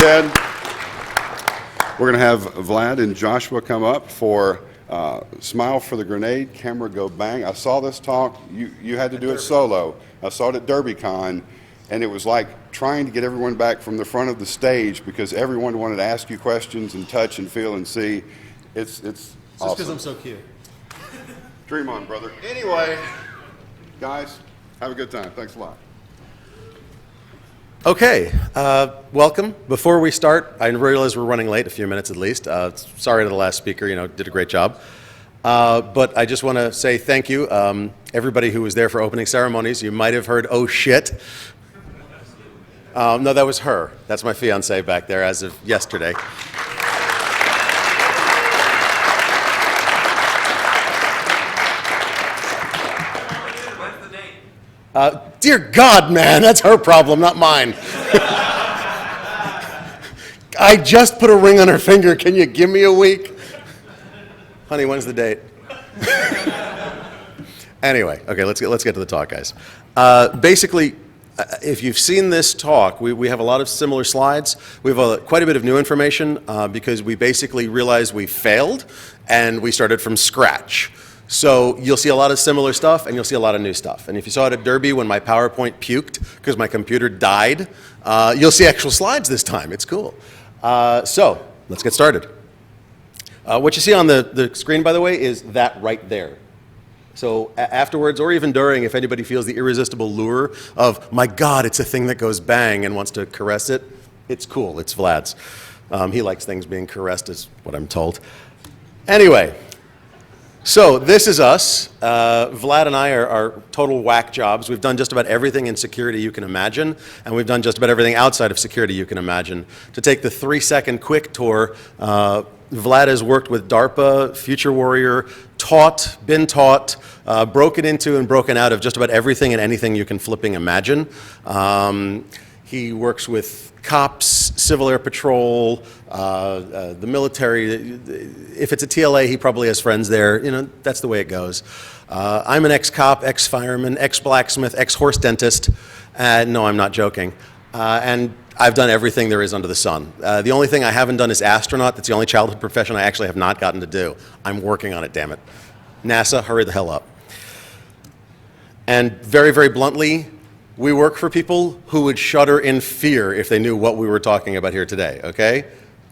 Ted. We're going to have Vlad and Joshua come up for Smile for the Grenade, Camera Go Bang. I saw this talk. You had to do it solo. I saw it at DerbyCon, and it was like trying to get everyone back from the front of the stage because everyone wanted to ask you questions and touch and feel and see. It's awesome. Just because I'm so cute. Dream on, brother. Anyway, guys, have a good time. Thanks a lot. Okay, welcome. Before we start, I realize we're running late, a few minutes at least. Sorry to the last speaker, did a great job. But I just want to say thank you. Everybody who was there for opening ceremonies, you might have heard, oh shit. No, that was her. That's my fiance back there as of yesterday. Dear God, man, that's her problem, not mine. I just put a ring on her finger. Can you give me a week? Honey, when's the date? Anyway, okay, let's get to the talk, guys. Basically, if you've seen this talk, we have a lot of similar slides. We have quite a bit of new information because we basically realized we failed and we started from scratch. So you'll see a lot of similar stuff, and you'll see a lot of new stuff. And if you saw it at Derby when my PowerPoint puked because my computer died, you'll see actual slides this time. It's cool. So let's get started. What you see on the screen, by the way, is that right there. So afterwards, or even during, if anybody feels the irresistible lure of, my God, it's a thing that goes bang and wants to caress it, it's cool. It's Vlad's. He likes things being caressed, is what I'm told. Anyway. So this is us. Vlad and I are total whack jobs. We've done just about everything in security you can imagine, and we've done just about everything outside of security you can imagine. To take the 3-second quick tour, Vlad has worked with DARPA, Future Warrior, been taught, broken into and broken out of just about everything and anything you can flipping imagine. He works with cops, Civil Air Patrol, the military. If it's a TLA, he probably has friends there. That's the way it goes. I'm an ex-cop, ex-fireman, ex-blacksmith, ex-horse dentist. No, I'm not joking. And I've done everything there is under the sun. The only thing I haven't done is astronaut. That's the only childhood profession I actually have not gotten to do. I'm working on it, damn it. NASA, hurry the hell up. And very, very bluntly, we work for people who would shudder in fear if they knew what we were talking about here today, okay?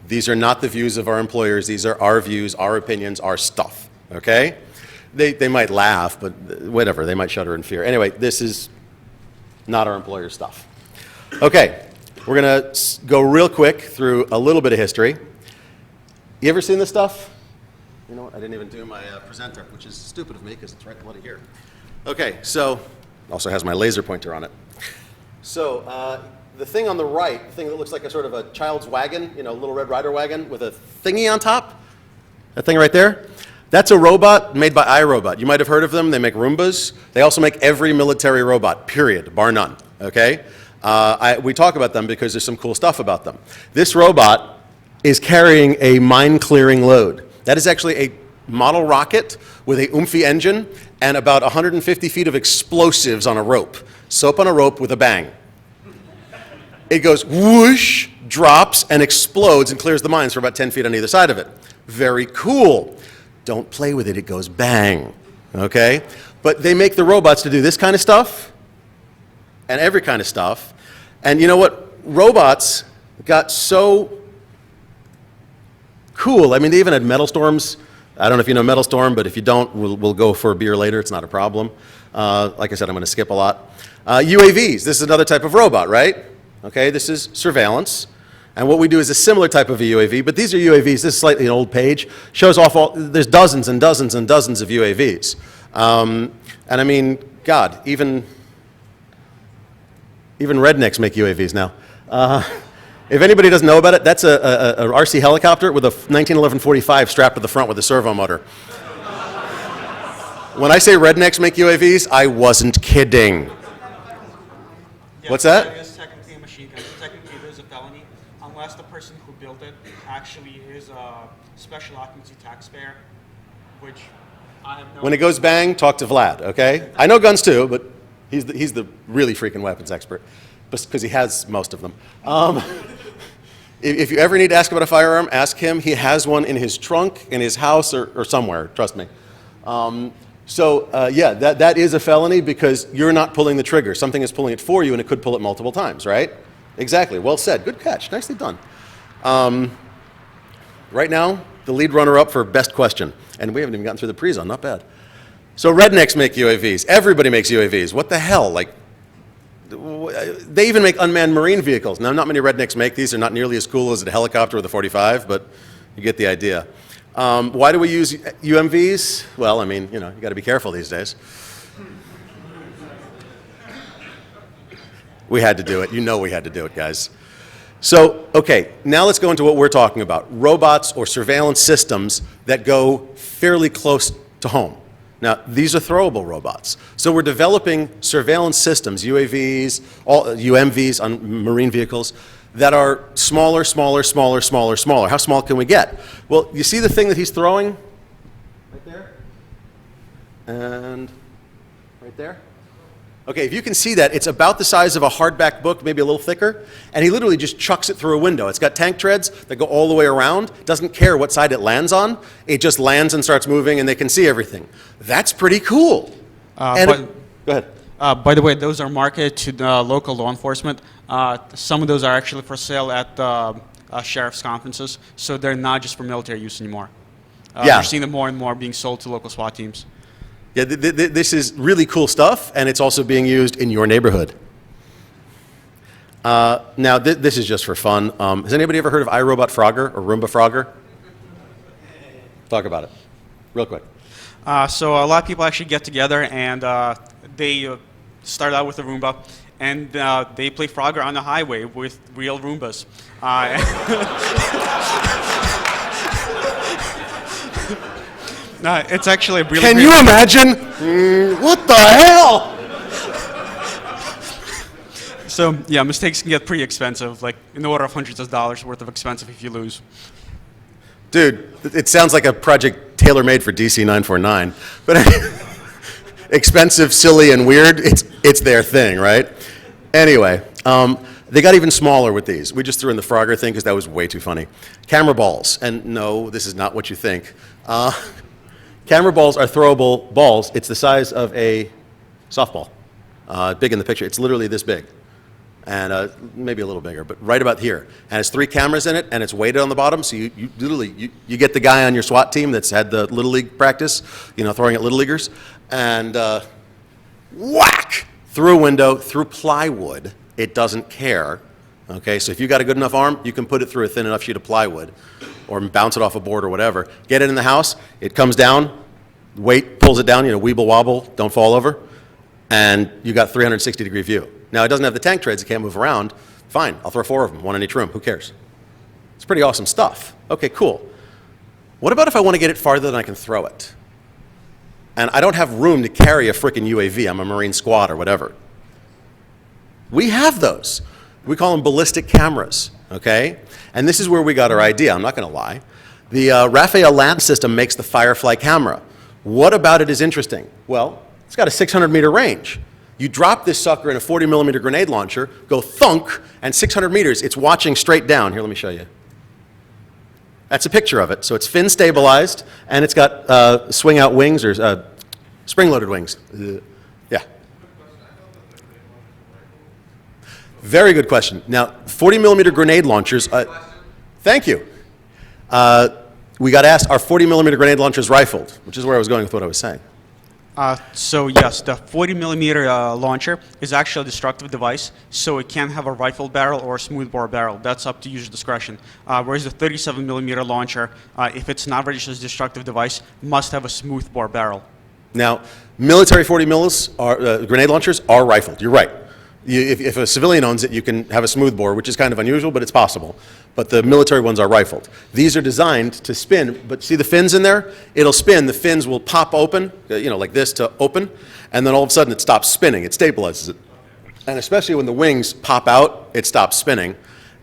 These are not the views of our employers. These are our views, our opinions, our stuff, okay? They might laugh, but whatever, they might shudder in fear. Anyway, this is not our employer's stuff. Okay, we're gonna go real quick through a little bit of history. You ever seen this stuff? You know what, I didn't even do my presenter, which is stupid of me because it's right bloody here. Okay, so, also has my laser pointer on it. So the thing on the right, the thing that looks like a sort of a child's wagon, little Red Ryder wagon with a thingy on top, that thing right there, that's a robot made by iRobot. You might have heard of them. They make Roombas. They also make every military robot, period, bar none, okay? We talk about them because there's some cool stuff about them. This robot is carrying a mine-clearing load. That is actually a model rocket with a oomphy engine and about 150 feet of explosives on a rope. Soap on a rope with a bang. It goes whoosh, drops, and explodes and clears the mines for about 10 feet on either side of it. Very cool. Don't play with it, it goes bang, okay? But they make the robots to do this kind of stuff and every kind of stuff. And you know what? Robots got so cool. I mean, they even had metal storms. I don't know if you know Metal Storm, but if you don't, we'll go for a beer later. It's not a problem. Like I said, I'm going to skip a lot. UAVs, this is another type of robot, right? Okay, this is surveillance. And what we do is a similar type of a UAV, but these are UAVs. This is slightly an old page. Shows off there's dozens and dozens and dozens of UAVs. And I mean, God, even rednecks make UAVs now. If anybody doesn't know about it, that's a RC helicopter with a 1911 45 strapped to the front with a servo motor. When I say rednecks make UAVs, I wasn't kidding. Yeah, what's that? It is technically a machine gun. Technically, it is a felony unless the person who built it actually is a special occupancy taxpayer, which I have no. When it goes bang, talk to Vlad, okay? I know guns too, but he's the really freaking weapons expert because he has most of them. If you ever need to ask about a firearm, ask him. He has one in his trunk, in his house, or somewhere, trust me. Yeah, that is a felony because you're not pulling the trigger. Something is pulling it for you, and it could pull it multiple times, right? Exactly. Well said. Good catch. Nicely done. Right now, the lead runner-up for best question. And we haven't even gotten through the pre-zone. Not bad. So rednecks make UAVs. Everybody makes UAVs. What the hell? Like, they even make unmanned marine vehicles. Now, not many rednecks make these. They're not nearly as cool as a helicopter with a 45, but you get the idea. Why do we use UMVs? Well, I mean, you got to be careful these days. We had to do it. We had to do it, guys. So, okay, now let's go into what we're talking about. Robots or surveillance systems that go fairly close to home. Now, these are throwable robots. So we're developing surveillance systems, UAVs, UMVs on marine vehicles, that are smaller, smaller, smaller, smaller, smaller. How small can we get? Well, you see the thing that he's throwing? Right there? And right there? Okay, if you can see that, it's about the size of a hardback book, maybe a little thicker, and he literally just chucks it through a window. It's got tank treads that go all the way around, doesn't care what side it lands on, it just lands and starts moving and they can see everything. That's pretty cool. Go ahead. By the way, those are marketed to local law enforcement. Some of those are actually for sale at sheriff's conferences, so they're not just for military use anymore. We're seeing them more and more being sold to local SWAT teams. Yeah, this is really cool stuff, and it's also being used in your neighborhood. Now, this is just for fun. Has anybody ever heard of iRobot Frogger or Roomba Frogger? Talk about it, real quick. So a lot of people actually get together and they start out with a Roomba, and they play Frogger on the highway with real Roombas. It's actually really. Can you imagine? What the hell? So yeah, mistakes can get pretty expensive, like in the order of hundreds of dollars worth of expensive if you lose. Dude, it sounds like a project tailor-made for DC 949, but expensive, silly, and weird. It's their thing, right? Anyway, they got even smaller with these. We just threw in the Frogger thing because that was way too funny. Camera balls, and no, this is not what you think. Camera balls are throwable balls. It's the size of a softball. Big in the picture. It's literally this big. And maybe a little bigger, but right about here. And it's 3 cameras in it, and it's weighted on the bottom, so you literally, you get the guy on your SWAT team that's had the Little League practice, throwing at Little Leaguers, and whack! Through a window, through plywood. It doesn't care. Okay, so if you got a good enough arm, you can put it through a thin enough sheet of plywood or bounce it off a board or whatever. Get it in the house, it comes down, weight pulls it down, weeble wobble, don't fall over, and you got 360-degree view. Now, it doesn't have the tank treads, it can't move around. Fine, I'll throw 4 of them, 1 in each room, who cares? It's pretty awesome stuff. Okay, cool. What about if I want to get it farther than I can throw it? And I don't have room to carry a frickin' UAV, I'm a Marine squad or whatever. We have those. We call them ballistic cameras, okay? And this is where we got our idea, I'm not gonna lie. The Rafael Land system makes the Firefly camera. What about it is interesting? Well, it's got a 600-meter range. You drop this sucker in a 40-millimeter grenade launcher, go thunk, and 600 meters, it's watching straight down. Here, let me show you. That's a picture of it. So it's fin stabilized, and it's got swing-out wings, or spring-loaded wings. Yeah. Very good question. Now, 40-millimeter grenade launchers, thank you. We got asked, are 40-millimeter grenade launchers rifled? Which is where I was going with what I was saying. So yes, the 40-millimeter launcher is actually a destructive device, so it can have a rifled barrel or a smoothbore barrel. That's up to user discretion. Whereas the 37-millimeter launcher, if it's not registered as a destructive device, must have a smoothbore barrel. Now, military 40 mils grenade launchers are rifled. You're right. If a civilian owns it, you can have a smoothbore, which is kind of unusual, but it's possible. But the military ones are rifled. These are designed to spin, but see the fins in there? It'll spin, the fins will pop open, like this to open, and then all of a sudden it stops spinning, it stabilizes it. And especially when the wings pop out, it stops spinning,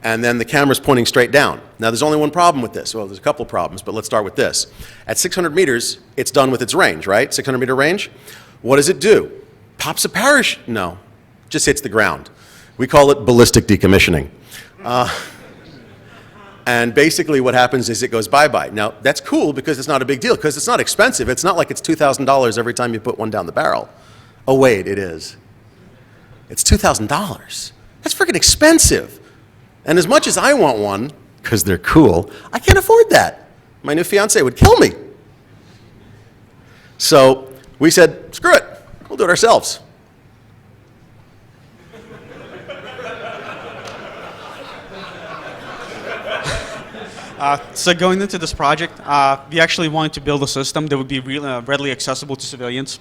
and then the camera's pointing straight down. Now there's only one problem with this. Well, there's a couple problems, but let's start with this. At 600 meters, it's done with its range, right? 600 meter range. What does it do? Pops a parachute? No. Just hits the ground. We call it ballistic decommissioning. And basically what happens is it goes bye-bye. Now, that's cool because it's not a big deal, because it's not expensive. It's not like it's $2,000 every time you put one down the barrel. Oh, wait, it is. It's $2,000. That's freaking expensive. And as much as I want one, because they're cool, I can't afford that. My new fiance would kill me. So we said, screw it, we'll do it ourselves. So going into this project, we actually wanted to build a system that would be readily accessible to civilians.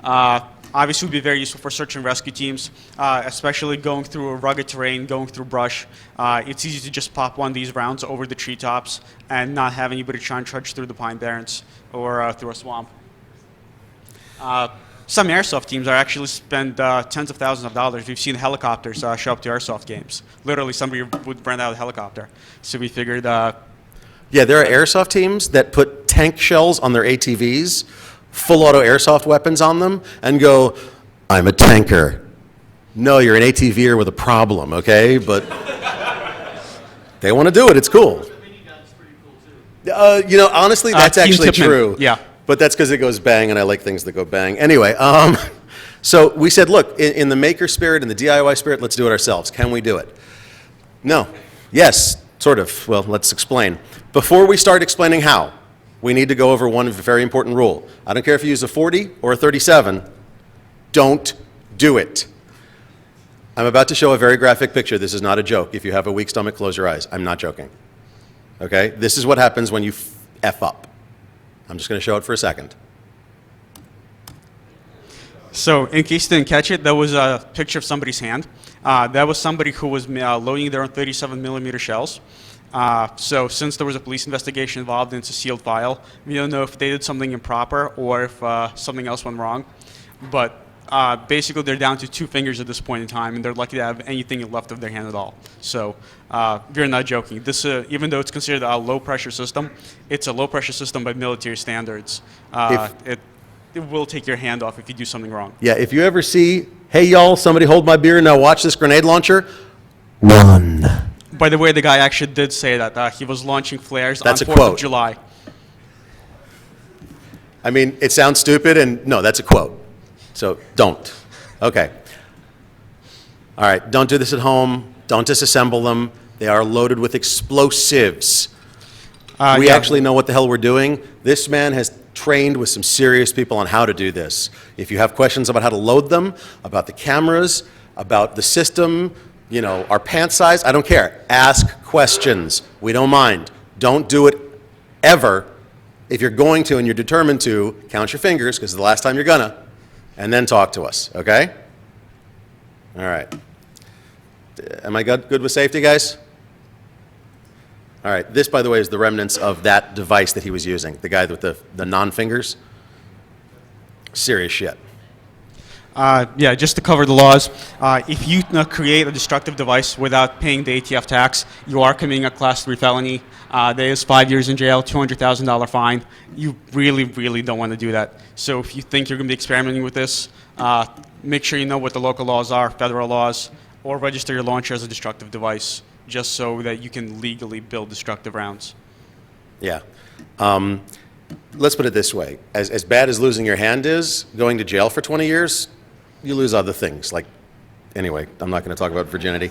Obviously, would be very useful for search and rescue teams, especially going through a rugged terrain, going through brush. It's easy to just pop one of these rounds over the treetops and not have anybody try and trudge through the pine barrens or through a swamp. Some airsoft teams are actually spend tens of thousands of dollars. We've seen helicopters show up to airsoft games. Literally, somebody would rent out a helicopter. So we figured. Yeah, there are airsoft teams that put tank shells on their ATVs, full auto airsoft weapons on them, and go, I'm a tanker. No, you're an ATVer with a problem, okay? But they want to do it. It's cool. You know, honestly, that's actually true. Yeah. But that's because it goes bang, and I like things that go bang. Anyway, so we said, look, in the maker spirit, in the DIY spirit, let's do it ourselves. Can we do it? No. Yes, sort of. Well, let's explain. Before we start explaining how, we need to go over one very important rule. I don't care if you use a 40 or a 37, don't do it. I'm about to show a very graphic picture. This is not a joke. If you have a weak stomach, close your eyes. I'm not joking. Okay? This is what happens when you F up. I'm just going to show it for a second. So in case you didn't catch it, that was a picture of somebody's hand. That was somebody who was loading their own 37mm shells. So since there was a police investigation involved and it's a sealed file, we don't know if they did something improper or if something else went wrong. But basically they're down to 2 fingers at this point in time, and they're lucky to have anything left of their hand at all. So we're not joking. This, even though it's considered a low-pressure system, it's a low-pressure system by military standards. It will take your hand off if you do something wrong. Yeah, if you ever see, hey, y'all, somebody hold my beer, now watch this grenade launcher, run. By the way, the guy actually did say that. He was launching flares on That's a 4th quote. of July. I mean, it sounds stupid, and no, that's a quote. So don't. Okay. All right, don't do this at home. Don't disassemble them. They are loaded with explosives. We actually know what the hell we're doing. This man has trained with some serious people on how to do this. If you have questions about how to load them, about the cameras, about the system, you know, our pant size, I don't care. Ask questions. We don't mind. Don't do it ever. If you're going to and you're determined to, count your fingers, because it's the last time you're gonna, and then talk to us, okay? All right. Am I good with safety, guys? All right. This, by the way, is the remnants of that device that he was using, the guy with the non-fingers. Serious shit. Yeah, just to cover the laws, if you create a destructive device without paying the ATF tax, you are committing a Class 3 felony. There is 5 years in jail, $200,000 fine. You really, really don't want to do that. So if you think you're going to be experimenting with this, make sure you know what the local laws are, federal laws, or register your launcher as a destructive device, just so that you can legally build destructive rounds. Yeah. Let's put it this way. As bad as losing your hand is, going to jail for 20 years, you lose other things. Like, anyway, I'm not going to talk about virginity.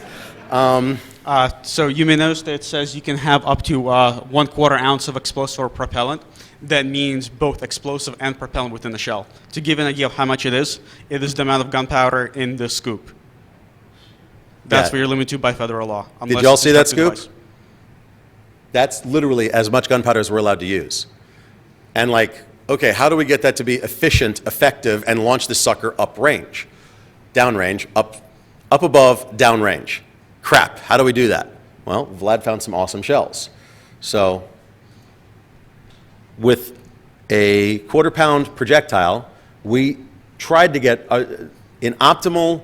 So you may notice that it says you can have up to 1/4 ounce of explosive or propellant. That means both explosive and propellant within the shell. To give an idea of how much it is the amount of gunpowder in the scoop. That's Yeah. what you're limited to by federal law. Did y'all see that destructive scoop? device. That's literally as much gunpowder as we're allowed to use. And like, okay, how do we get that to be efficient, effective, and launch the sucker uprange? Downrange, up above, downrange. Crap, how do we do that? Well, Vlad found some awesome shells. So with a 1/4-pound projectile, we tried to get, in optimal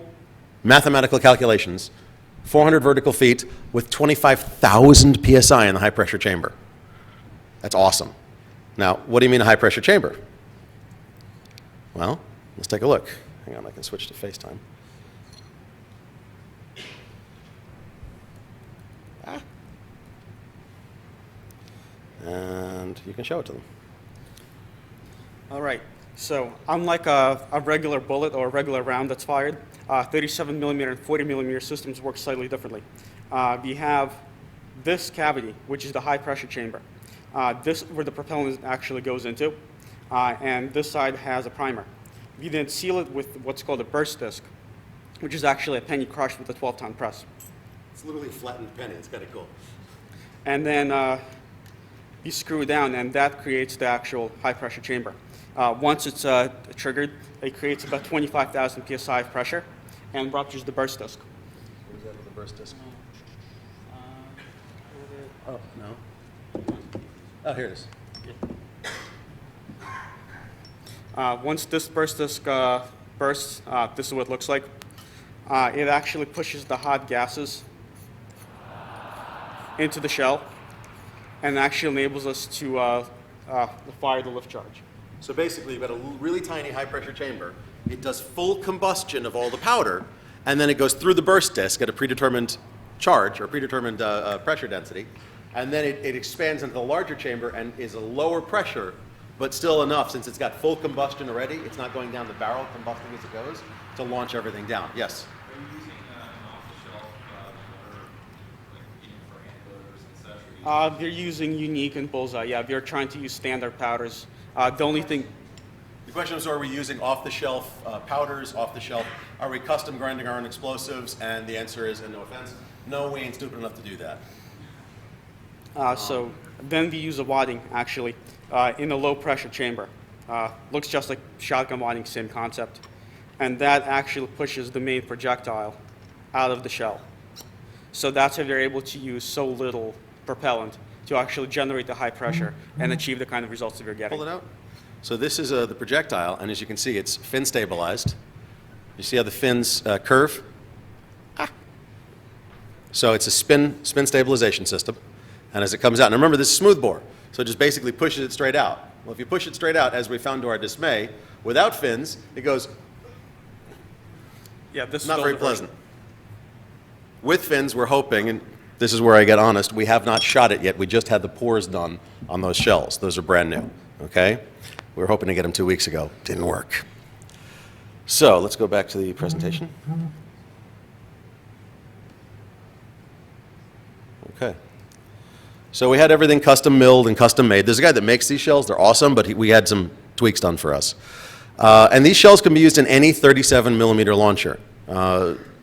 mathematical calculations, 400 vertical feet with 25,000 PSI in the high-pressure chamber. That's awesome. Now, what do you mean a high-pressure chamber? Well, let's take a look. Hang on, I can switch to FaceTime. And you can show it to them. All right. So unlike a regular bullet or a regular round that's fired, 37 millimeter and 40 millimeter systems work slightly differently. We have this cavity, which is the high pressure chamber. This where the propellant actually goes into, and this side has a primer. We then seal it with what's called a burst disc, which is actually a penny crushed with a 12-ton press. It's literally a flattened penny. It's kind of cool. And then you screw it down, and that creates the actual high pressure chamber. Once it's triggered, it creates about 25,000 psi of pressure and ruptures the burst disc. What is that with the burst disc? Oh, no. Oh, here it is. Once this burst disc bursts, this is what it looks like. It actually pushes the hot gases into the shell and actually enables us to fire the lift charge. So basically, you've got a really tiny high-pressure chamber. It does full combustion of all the powder, and then it goes through the burst disc at a predetermined charge or predetermined pressure density, and then it expands into the larger chamber and is a lower pressure, but still enough, since it's got full combustion already, it's not going down the barrel, combusting as it goes, to launch everything down. Yes? Are you using an off-the-shelf motor, like even for hand loaders and such? They're using Unique and Bullseye. Yeah, they're trying to use standard powders. The only thing, The question is, are we using off-the-shelf powders, off-the-shelf? Are we custom grinding our own explosives? And the answer is, and no offense, no, we ain't stupid enough to do that. so then we use a wadding, actually, in a low-pressure chamber. Looks just like shotgun wadding, same concept. And that actually pushes the main projectile out of the shell. So that's how they're able to use so little propellant to actually generate the high pressure and achieve the kind of results that you're getting. Pull it out. So this is the projectile, and as you can see, it's fin stabilized. You see how the fins curve? So it's a spin stabilization system, and as it comes out, and remember this is smooth bore, so it just basically pushes it straight out. Well, if you push it straight out, as we found to our dismay, without fins, it goes Yeah, this is not the very older version. pleasant. With fins, we're hoping, and this is where I get honest, we have not shot it yet. We just had the pores done on those shells. Those are brand new, okay? We were hoping to get them 2 weeks ago. Didn't work. So let's go back to the presentation. Okay. So we had everything custom milled and custom made. There's a guy that makes these shells. They're awesome, but we had some tweaks done for us. And these shells can be used in any 37 millimeter launcher.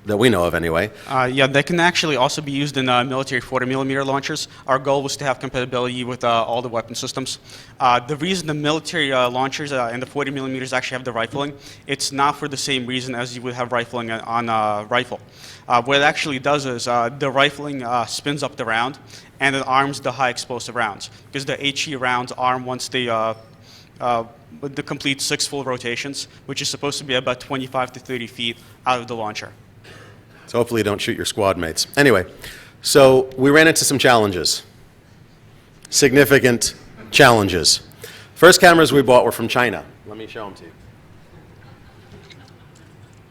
That we know of anyway. Yeah, they can actually also be used in military 40 millimeter launchers. Our goal was to have compatibility with all the weapon systems. The reason the military launchers and the 40 millimeters actually have the rifling, it's not for the same reason as you would have rifling on a rifle. What it actually does is the rifling spins up the round and it arms the high explosive rounds, because the HE rounds arm once they with the complete 6 full rotations, which is supposed to be about 25 to 30 feet out of the launcher. So hopefully you don't shoot your squad mates. Anyway, so we ran into some challenges. Significant challenges. First cameras we bought were from China. Let me show them to you.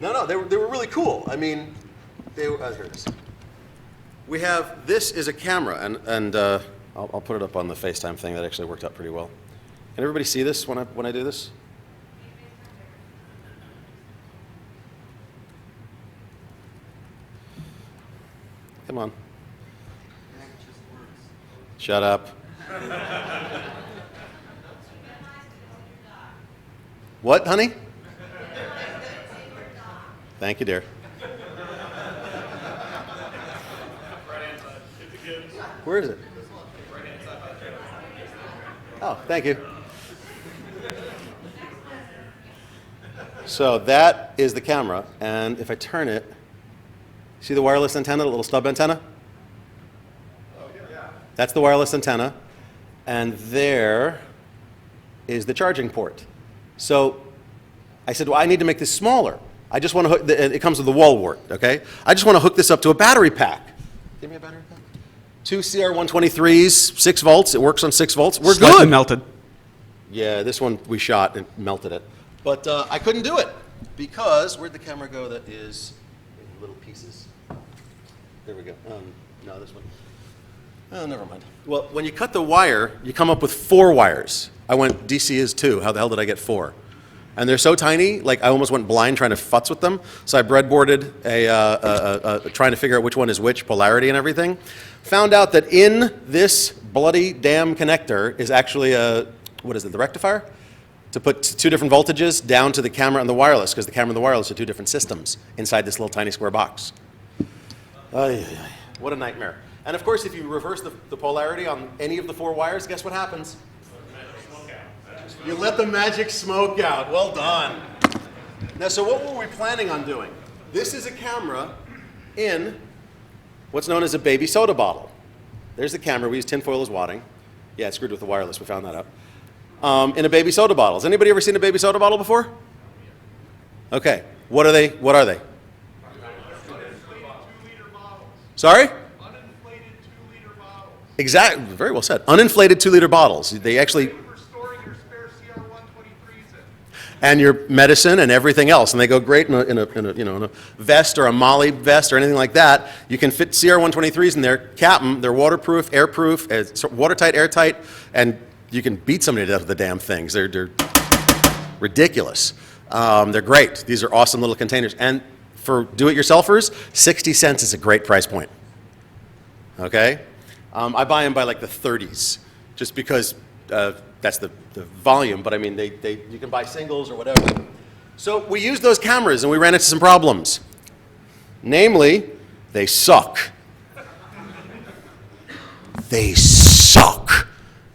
No, they were really cool. I mean, they were, here it is. We have, this is a camera, and I'll put it up on the FaceTime thing. That actually worked out pretty well. Can everybody see this when I do this? Come on. Shut up. What, honey? Thank you, dear. Where is it? Oh, thank you. So that is the camera, and if I turn it, see the wireless antenna, the little stub antenna? That's the wireless antenna, and there is the charging port. So I said, well, I need to make this smaller. I just want to hook, it comes with a wall wart, okay? I just want to hook this up to a battery pack. Give me a battery pack. 2 CR123s, 6 volts. It works on 6 volts. We're Slightly good. melted. Yeah, this one we shot and melted it. But I couldn't do it because, where'd the camera go that is in little pieces? There we go. No, this one. Oh, never mind. Well, when you cut the wire, you come up with 4 wires. I went, DC is 2. How the hell did I get 4? And they're so tiny, like I almost went blind trying to futz with them. So I breadboarded trying to figure out which one is which, polarity and everything. Found out that in this bloody damn connector is actually what is it, the rectifier? To put 2 different voltages down to the camera and the wireless, because the camera and the wireless are 2 different systems inside this little tiny square box. What a nightmare. And of course, if you reverse the polarity on any of the 4 wires, guess what happens? You let the magic smoke out. Well done. Now, so what were we planning on doing? This is a camera in what's known as a baby soda bottle. There's the camera. We use tinfoil as wadding. Yeah, it's screwed with the wireless. We found that out. In a baby soda bottle. Has anybody ever seen a baby soda bottle before? Okay. What are they? What are they? Sorry? Uninflated 2-liter bottles. Exactly. Very well said. Uninflated 2-liter bottles. They actually... For storing your spare CR-123s in. and your medicine and everything else, and they go great in a vest or a Molly vest or anything like that. You can fit CR-123s in there, cap them. They're waterproof, airproof, watertight, airtight, and you can beat somebody to death with the damn things. They're ridiculous. They're great. These are awesome little containers, and for do-it-yourselfers, 60 cents is a great price point. Okay, I buy them by like the 30s, just because that's the volume. But I mean, you can buy singles or whatever. So we used those cameras, and we ran into some problems. Namely, they suck. They suck.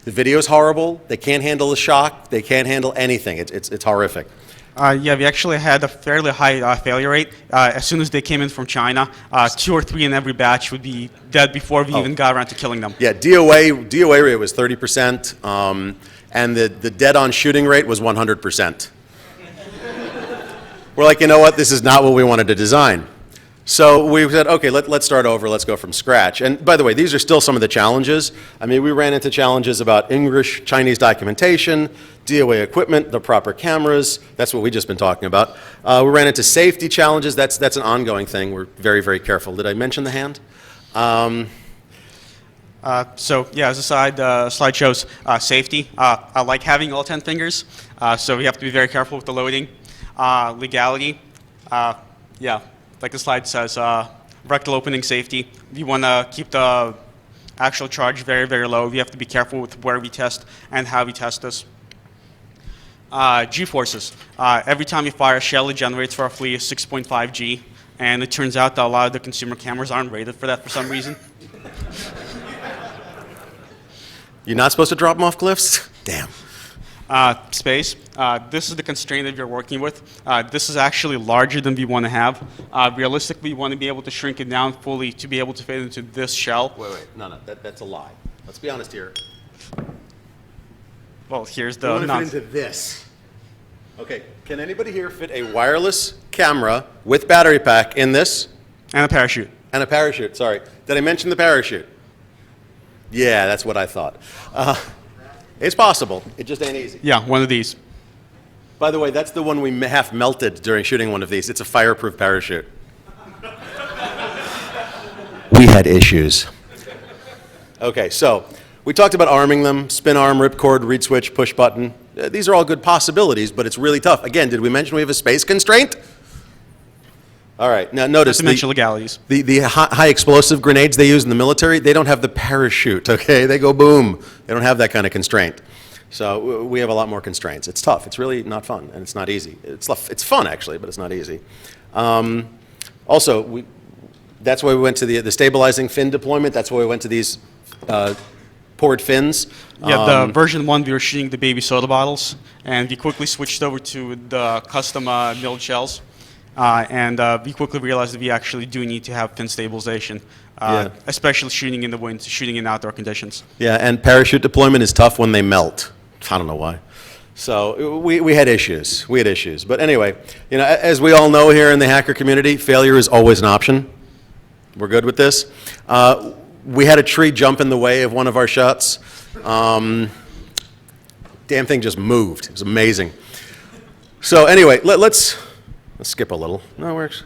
The video's horrible. They can't handle the shock. They can't handle anything. It's horrific. Yeah, we actually had a fairly high failure rate. As soon as they came in from China, 2 or 3 in every batch would be dead before we even got around to killing them. Yeah, DOA rate was 30%, and the dead-on shooting rate was 100%. We're like, you know what? This is not what we wanted to design. So we said, okay, let's start over. Let's go from scratch. And by the way, these are still some of the challenges. I mean, we ran into challenges about English, Chinese documentation, DOA equipment, the proper cameras. That's what we've just been talking about. We ran into safety challenges. That's an ongoing thing. We're very, very careful. Did I mention the hand? So yeah, as a slide shows safety. I like having all 10 fingers, so we have to be very careful with the loading. Legality, yeah, like the slide says, rectal opening safety. We want to keep the actual charge very, very low. We have to be careful with where we test and how we test this. G-forces. Every time you fire a shell, it generates roughly 6.5 G, and it turns out that a lot of the consumer cameras aren't rated for that for some reason. You're not supposed to drop them off cliffs? Damn. Space. This is the constraint that you're working with. This is actually larger than we want to have. Realistically, we want to be able to shrink it down fully to be able to fit into this shell. Wait. No, that's a lie. Let's be honest here. Well, here's I the want to fit into this. Okay, can anybody here fit a wireless camera with battery pack in this? and a parachute. And a parachute, sorry. Did I mention the parachute? Yeah, that's what I thought. It's possible. It just ain't easy. Yeah, one of these. By the way, that's the one we half melted during shooting one of these. It's a fireproof parachute. We had issues. Okay, so we talked about arming them, spin arm, ripcord, reed switch, push button. These are all good possibilities, but it's really tough. Again, did we mention we have a space constraint? All right, now notice Dimensional legalities. the high explosive grenades they use in the military, they don't have the parachute, okay? They go boom. They don't have that kind of constraint. So we have a lot more constraints. It's tough. It's really not fun, and it's not easy. It's fun, actually, but it's not easy. Also, that's why we went to the stabilizing fin deployment. That's why we went to these poured fins. Yeah, the version 1, we were shooting the baby soda bottles, and we quickly switched over to the custom milled shells. And we quickly realized that we actually do need to have fin stabilization, especially shooting in the wind, shooting in outdoor conditions. Yeah, and parachute deployment is tough when they melt. I don't know why. So we had issues. We had issues. But anyway, you know, as we all know here in the hacker community, failure is always an option. We're good with this. We had a tree jump in the way of one of our shots. Damn thing just moved. It was amazing. So anyway, let's skip a little. No, it works.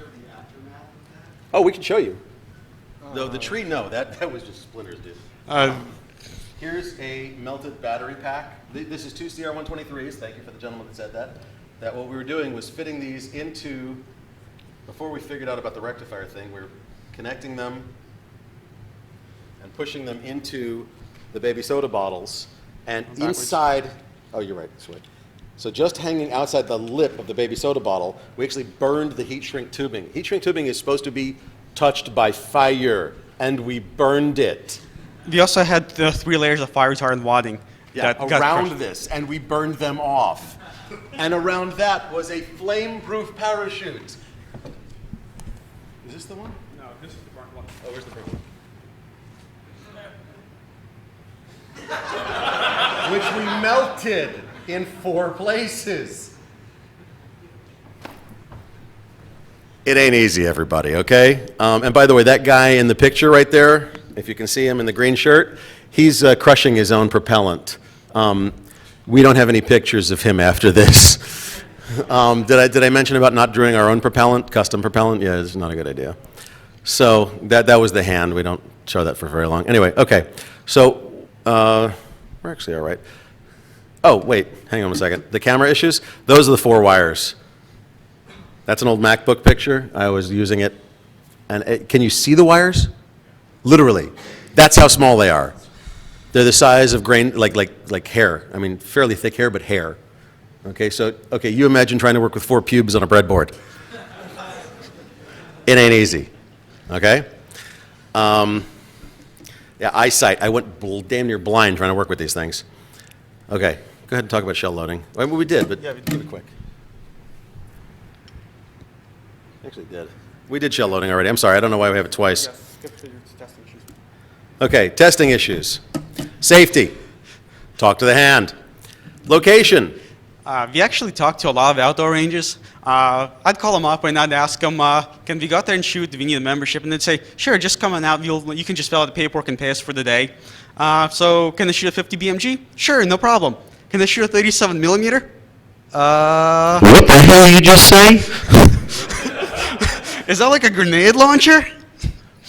Oh, we can show you. No, the tree, no. That was just splinters, dude. Here's a melted battery pack. This is two CR123s. Thank you for the gentleman that said that. That what we were doing was fitting these into, before we figured out about the rectifier thing, we were connecting them and pushing them into the baby soda bottles. And inside, oh, you're right, this way. So just hanging outside the lip of the baby soda bottle, we actually burned the heat shrink tubing. Heat shrink tubing is supposed to be touched by fire, and we burned it. We also had the 3 layers of fire retardant wadding. Yeah, that got around crushed. this, and we burned them off. And around that was a flame-proof parachute. Is this the one? No, this is the burnt one. Oh, where's the burnt one? Which we melted in 4 places. It ain't easy, everybody, okay? And by the way, that guy in the picture right there, if you can see him in the green shirt, he's crushing his own propellant. We don't have any pictures of him after this. Did I mention about not doing our own propellant, custom propellant? Yeah, it's not a good idea. So that was the hand. We don't show that for very long. Anyway, okay. So we're actually all right. Oh, wait, hang on a second. The camera issues, those are the 4 wires. That's an old MacBook picture. I was using it. And can you see the wires? Literally. That's how small they are. They're the size of grain, like hair. I mean, fairly thick hair, but hair. Okay, so, okay, you imagine trying to work with 4 pubes on a breadboard. It ain't easy, okay? Yeah, eyesight. I went damn near blind trying to work with these things. Okay, go ahead and talk about shell loading. Well, we did, but yeah, we did it quick. Actually did. We did shell loading already. I'm sorry, I don't know why we have it twice. Yes, skip to your testing issues. Okay, testing issues. Safety. Talk to the hand. Location. We actually talked to a lot of outdoor ranges. I'd call them up and I'd ask them, can we go out there and shoot? Do we need a membership? And they'd say, sure, just come on out. You can just fill out the paperwork and pay us for the day. So can they shoot a 50 BMG? Sure, no problem. Can they shoot a 37 millimeter? What the hell you just say? Is that like a grenade launcher?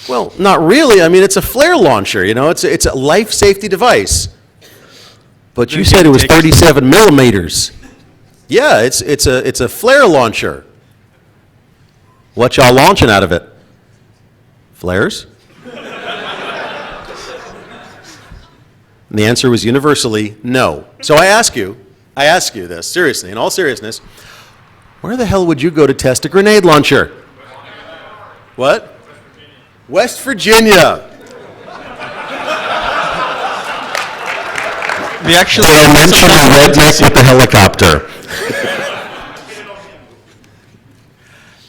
Well, not really. I mean, it's a flare launcher, you know. It's a life safety device. But you said it was 37 millimeters. Yeah, it's a flare launcher. What y'all launching out of it? Flares? And the answer was universally no. So I ask you this, seriously, in all seriousness, where the hell would you go to test a grenade launcher? What? West Virginia. We actually Did I mention a redneck with the helicopter?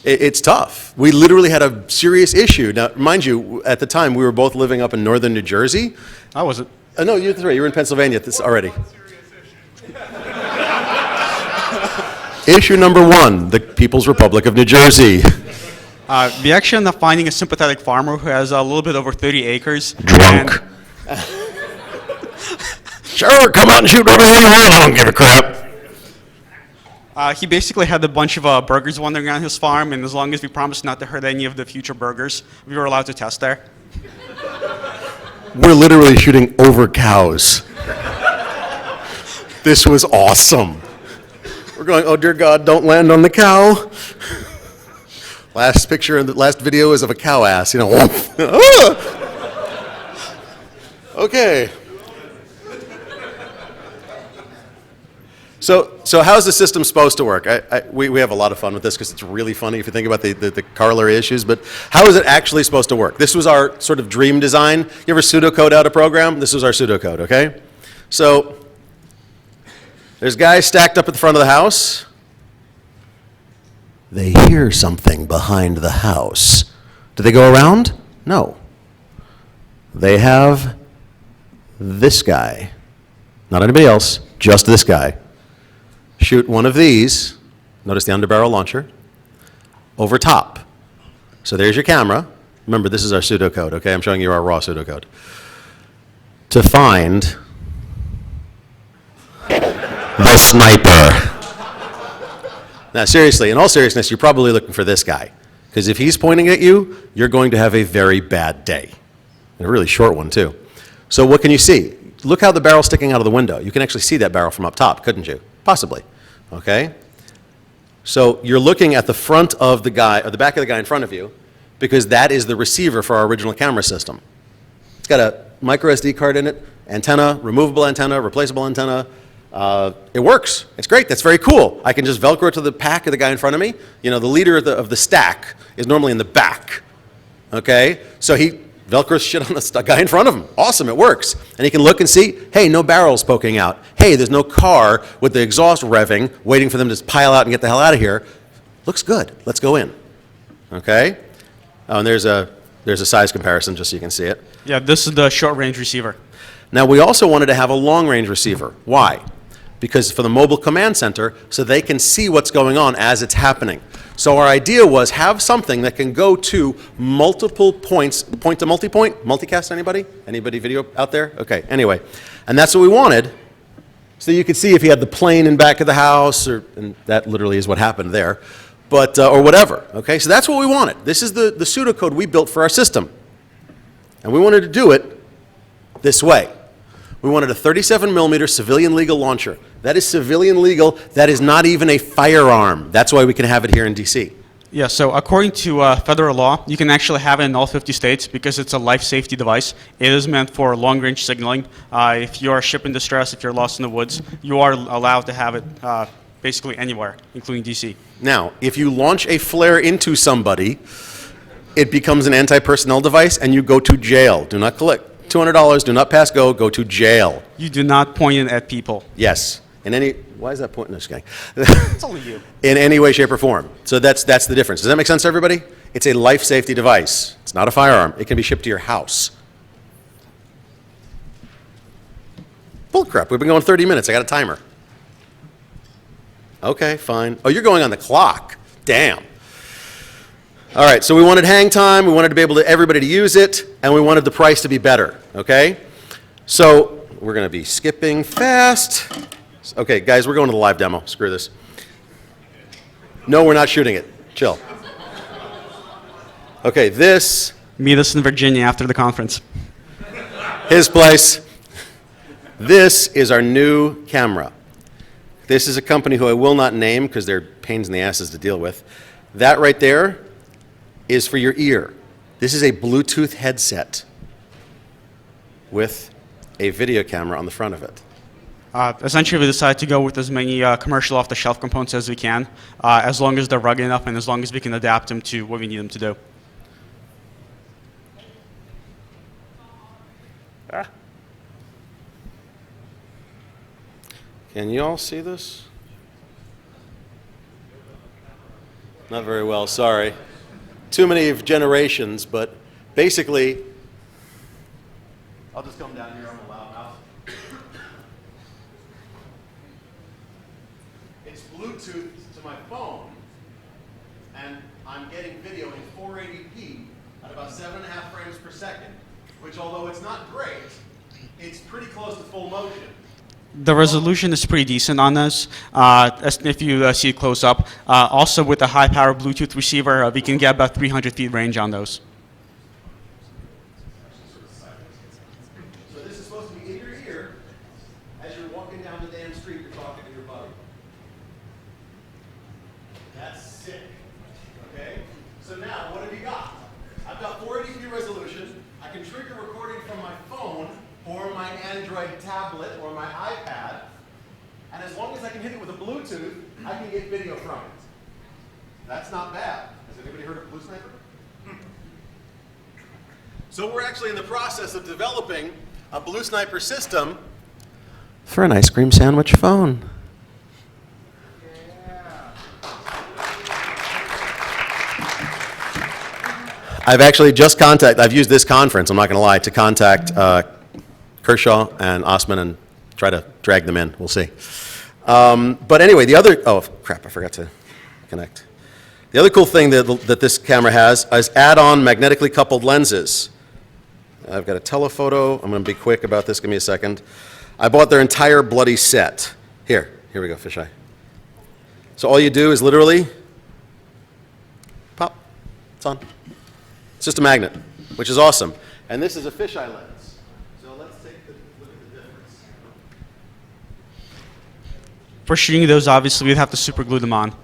It's tough. We literally had a serious issue. Now, mind you, at the time, we were both living up in northern New Jersey. I wasn't. No, you're right. You were in Pennsylvania already. Issue number 1, the People's Republic of New Jersey. We actually ended up finding a sympathetic farmer who has a little bit over 30 acres. Drunk. Sure, come out and shoot whatever you want. I don't give a crap. He basically had a bunch of burgers wandering around his farm, and as long as we promised not to hurt any of the future burgers, we were allowed to test there. We're literally shooting over cows. This was awesome. We're going, oh dear God, don't land on the cow. Last picture in the last video is of a cow ass, you know. Okay. So how's the system supposed to work? We have a lot of fun with this because it's really funny if you think about the corollary issues, but how is it actually supposed to work? This was our sort of dream design. You ever pseudocode out a program? This was our pseudocode, okay? So there's guys stacked up at the front of the house. They hear something behind the house. Do they go around? No. They have this guy. Not anybody else, just this guy. Shoot one of these, notice the underbarrel launcher, over top. So there's your camera. Remember, this is our pseudocode, okay? I'm showing you our raw pseudocode. To find the sniper. Now, seriously, in all seriousness, you're probably looking for this guy. Because if he's pointing at you, you're going to have a very bad day. And a really short one, too. So what can you see? Look how the barrel's sticking out of the window. You can actually see that barrel from up top, couldn't you? Possibly, okay? So you're looking at the front of the guy, or the back of the guy in front of you, because that is the receiver for our original camera system. It's got a micro SD card in it, antenna, removable antenna, replaceable antenna. It works. It's great. That's very cool. I can just Velcro to the pack of the guy in front of me. You know, the leader of the stack is normally in the back, okay? So he Velcros shit on the guy in front of him. Awesome, it works. And he can look and see, hey, no barrels poking out. Hey, there's no car with the exhaust revving, waiting for them to pile out and get the hell out of here. Looks good. Let's go in. Okay? Oh, and there's a size comparison just so you can see it. Yeah, this is the short-range receiver. Now, we also wanted to have a long-range receiver. Why? Because for the mobile command center, so they can see what's going on as it's happening. So our idea was have something that can go to multiple points, point to multipoint, multicast anybody? Anybody video out there? Okay, anyway. And that's what we wanted, so you could see if you had the plane in back of the house, and that literally is what happened there, but, or whatever, okay? So that's what we wanted. This is the pseudocode we built for our system. And we wanted to do it this way. We wanted a 37mm civilian legal launcher. That is civilian legal. That is not even a firearm. That's why we can have it here in DC. Yeah, so according to federal law, you can actually have it in all 50 states because it's a life safety device. It is meant for long-range signaling. If you're a ship in distress, if you're lost in the woods, you are allowed to have it basically anywhere, including DC. Now, if you launch a flare into somebody, it becomes an anti-personnel device and you go to jail. Do not collect $200, do not pass go to jail. You do not point it at people. Yes. Why is that pointing? No, just kidding. It's only you. In any way, shape, or form. So that's the difference. Does that make sense to everybody? It's a life safety device. It's not a firearm. It can be shipped to your house. Bullcrap. We've been going 30 minutes. I got a timer. Okay, fine. Oh, you're going on the clock. Damn. All right, so we wanted hang time, we wanted to be able to everybody to use it, and we wanted the price to be better, okay? So we're going to be skipping fast. Okay, guys, we're going to the live demo. Screw this. No, we're not shooting it. Chill. Okay, this. Meet us in Virginia after the conference. His place. This is our new camera. This is a company who I will not name because they're pains in the asses to deal with. That right there is for your ear. This is a Bluetooth headset with a video camera on the front of it. Essentially, we decided to go with as many commercial off-the-shelf components as we can, as long as they're rugged enough and as long as we can adapt them to what we need them to do. Can you all see this? Not very well, sorry. Too many generations, but basically, I'll just come down here on the loud mouse. It's Bluetooth to my phone, and I'm getting video in 480p at about 7.5 frames per second, which although it's not great, it's pretty close to full motion. The resolution is pretty decent on this, if you see it close up. Also, with a high-power Bluetooth receiver, we can get about 300 feet range on those. So this is supposed to be in your ear. As you're walking down the damn street, you're talking to your buddy. That's sick. Okay? So now, what have you got? I've got 480p resolution. I can trigger recording from my phone or my Android tablet or my iPad, and as long as I can hit it with a Bluetooth, I can get video from it. That's not bad. Has anybody heard of Blue Sniper? So we're actually in the process of developing a Blue Sniper system for an ice cream sandwich phone. I've actually just I've used this conference, I'm not going to lie, to contact Kershaw and Osman and try to drag them in. We'll see. But anyway, oh crap, I forgot to connect. The other cool thing that this camera has is add-on magnetically coupled lenses. I've got a telephoto. I'm going to be quick about this. Give me a second. I bought their entire bloody set. Here we go, fisheye. So all you do is literally pop. It's on. It's just a magnet, which is awesome. And this is a fisheye lens. So let's For shooting those, obviously, we'd have to super glue them on.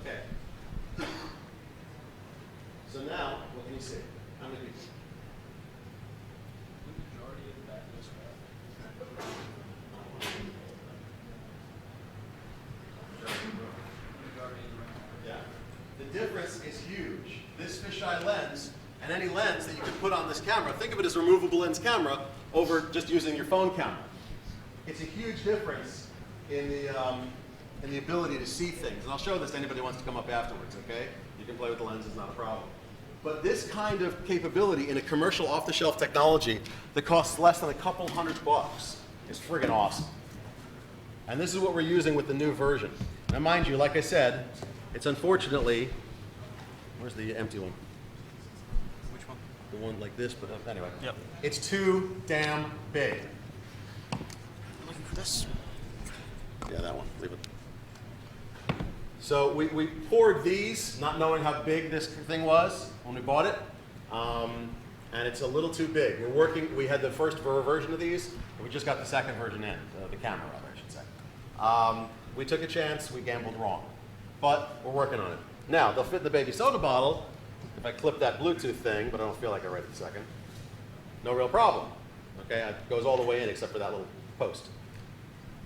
Okay. So now, what can you see? How many people? Yeah. The difference is huge. This fisheye lens and any lens that you could put on this camera, think of it as a removable lens camera over just using your phone camera. It's a huge difference in the ability to see things. And I'll show this to anybody who wants to come up afterwards, okay? You can play with the lens, it's not a problem. But this kind of capability in a commercial off-the-shelf technology that costs less than a couple $100 is friggin' awesome. And this is what we're using with the new version. Now mind you, like I said, it's unfortunately, where's the empty one? Which one? The one like this, but anyway. Yep. It's too damn big. Looking for this. Yeah, that one, leave it. So we poured these, not knowing how big this thing was when we bought it, and it's a little too big. We had the first version of these, and we just got the second version in, the camera rather, I should say. We took a chance, we gambled wrong, but we're working on it. Now, they'll fit in the baby soda bottle if I clip that Bluetooth thing, but I don't feel like it right at the second. No real problem, okay? It goes all the way in except for that little post.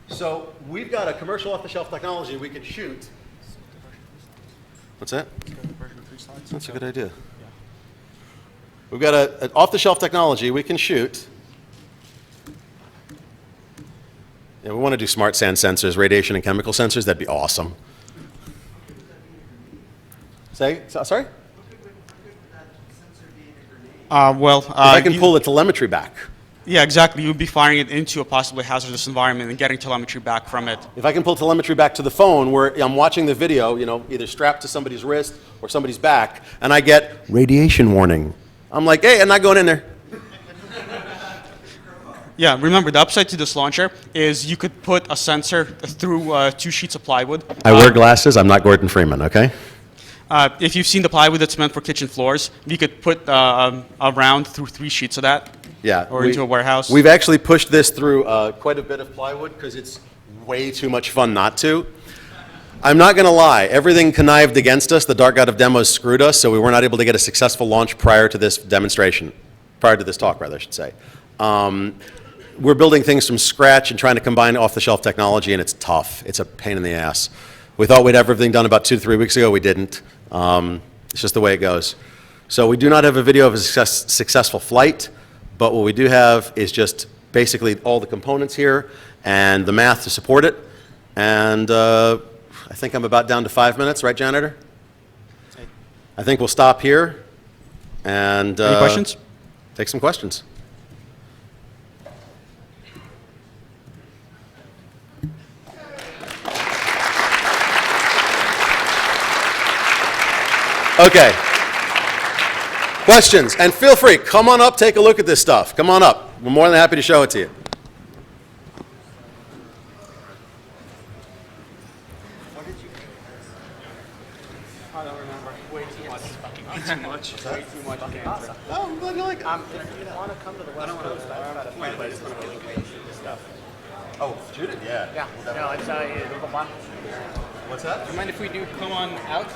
So we've got a commercial off-the-shelf technology we can shoot. What's that? That's a good idea. We've got an off-the-shelf technology we can shoot. Yeah, we want to do smart sand sensors, radiation and chemical sensors. That'd be awesome. Sorry? If If I can pull the telemetry back. Yeah, exactly. You'd be firing it into a possibly hazardous environment and getting telemetry back from it. If I can pull telemetry back to the phone where I'm watching the video, you know, either strapped to somebody's wrist or somebody's back, and I get radiation warning. I'm like, hey, I'm not going in there. Yeah, remember, the upside to this launcher is you could put a sensor through 2 sheets of plywood. I wear glasses. I'm not Gordon Freeman, okay? If you've seen the plywood that's meant for kitchen floors, you could put a round through 3 sheets of that. Yeah. Or into a warehouse. We've actually pushed this through quite a bit of plywood because it's way too much fun not to. I'm not going to lie. Everything connived against us. The Dark God of Demos screwed us, so we were not able to get a successful launch prior to this demonstration. Prior to this talk, rather, I should say. We're building things from scratch and trying to combine off-the-shelf technology, and it's tough. It's a pain in the ass. We thought we'd have everything done about 2 to 3 weeks ago. We didn't. It's just the way it goes. So we do not have a video of a successful flight. But what we do have is just basically all the components here and the math to support it. And I think I'm about down to 5 minutes, right, janitor? I think we'll stop here and Any questions? take some questions. Okay. Questions, and feel free, come on up, take a look at this stuff. Come on up. We're more than happy to show it to you. I don't remember. Way too much. Too much. Way too much. Oh, I'm glad you like it. If you want to come to the West Coast, I've got a few places where you can shoot this stuff. Oh, shoot it? Yeah. Yeah. No, it's What's that? Do you mind if we do come on out?